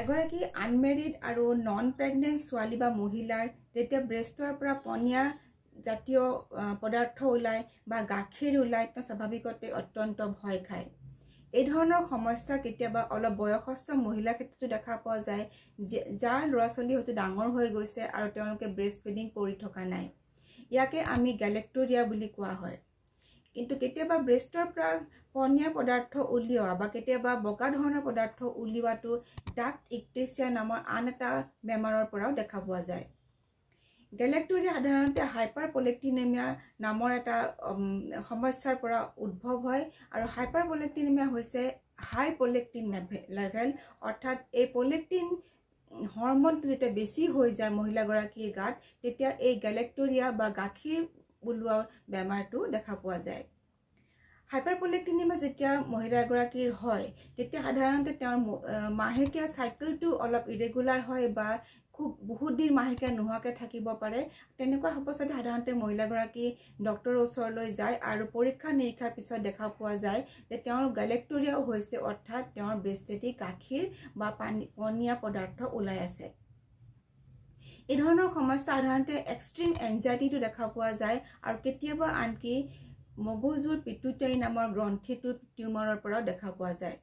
এগৰাকী আনমেৰিড আৰু non pregnant ছোৱালী বা মহিলাৰ যেতিয়া ব্ৰেষ্টৰ পৰা পনীয়া জাতীয় পদাৰ্থ ওলায় বা গাখীৰ ওলায় তা স্বাভাৱিকতে অত্যন্ত ভয় খায়। এই ধৰণৰ সমস্যা কেতিয়াবা অলপ বয়সস্থ মহিলাৰ ক্ষেত্ৰতো দেখা পোৱা যায়, যাৰ ল'ৰা ছোৱালী হয়তো ডাঙৰ হৈ গৈছে আৰু তেওঁলোকে ব্ৰেষ্ট ফিডিং কৰি থকা নাই। ইয়াকে আমি গেলেক্টৰিয়া বুলি কোৱা হয়। কিন্তু কেতিয়াবা ব্ৰেষ্টৰ পৰা পনীয়া পদাৰ্থ উলিওৱা বা কেতিয়াবা বগা ধৰণৰ পদাৰ্থ উলিওৱাটো ডাক্ট ইক্টেচিয়া নামৰ আন এটা বেমাৰৰ পৰাও দেখা পোৱা যায়। গেলেক্টৰিয়া সাধাৰণতে হাইপাৰপলেক্টিনেমিয়া নামৰ এটা সমস্যাৰ পৰা উদ্ভৱ হয় আৰু হাইপাৰপলেক্টিনেমিয়া হৈছে হাই প্ৰলেক্টিন লেভেল, অৰ্থাৎ এই প্ৰলেক্টিন হৰমনটো যেতিয়া বেছি হৈ যায় মহিলাগৰাকীৰ গাত, তেতিয়া এই গেলেক্টৰিয়া বা গাখীৰ ওলোৱা বেমাৰটো দেখা পোৱা যায়। হাইপাৰপলেক্টিনেমিয়া যেতিয়া মহিলা এগৰাকীৰ হয় তেতিয়া সাধাৰণতে তেওঁৰ মাহেকীয়া চাইকেলটো অলপ ইৰেগুলাৰ হয় বা খুব বহুত দিন মাহেকীয়া নোহোৱাকৈ থাকিব পাৰে। তেনেকুৱা অৱস্থাত সাধাৰণতে মহিলাগৰাকী ডক্টৰৰ ওচৰলৈ যায় আৰু পৰীক্ষা নিৰীক্ষাৰ পিছত দেখা পোৱা যায় যে তেওঁৰ গেলেক্টৰিয়াও হৈছে, অৰ্থাৎ তেওঁৰ ব্ৰেষ্টেদি গাখীৰ বা পনীয়া পদাৰ্থ ওলাই আছে। এই ধৰণৰ সমস্যা সাধাৰণতে এক্সট্ৰিম এনজাইটিটো দেখা পোৱা যায় আৰু কেতিয়াবা আনকি মগজুৰ পিটুইটাৰী নামৰ গ্ৰন্থিটোত টিউমাৰৰ পৰাও দেখা পোৱা যায়।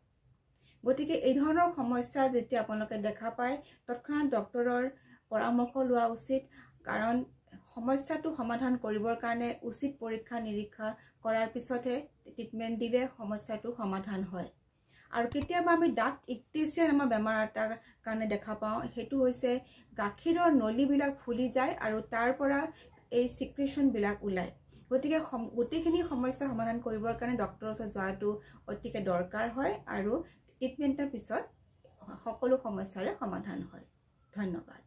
গতিকে এই ধৰণৰ সমস্যা যেতিয়া আপোনালোকে দেখা পায় তৎক্ষণাৎ ডক্টৰৰ পৰামৰ্শ লোৱা উচিত, কাৰণ সমস্যাটো সমাধান কৰিবৰ কাৰণে উচিত পৰীক্ষা নিৰীক্ষা কৰাৰ পিছতহে ট্ৰিটমেণ্ট দিলে সমস্যাটো সমাধান হয়। আৰু কেতিয়াবা আমি ডাক্ট ইক্টেচিয়া নামৰ বেমাৰ এটাৰ কাৰণে দেখা পাওঁ, সেইটো হৈছে গাখীৰৰ নলীবিলাক ফুলি যায় আৰু তাৰ পৰা এই চিক্ৰেশ্যনবিলাক ওলায়। গতিকে গোটেইখিনি সমস্যা সমাধান কৰিবৰ কাৰণে ডক্টৰৰ ওচৰত যোৱাটো অতিকে দৰকাৰ হয় আৰু ট্ৰিটমেণ্টৰ পিছত সকলো সমস্যাৰে সমাধান হয়। ধন্যবাদ।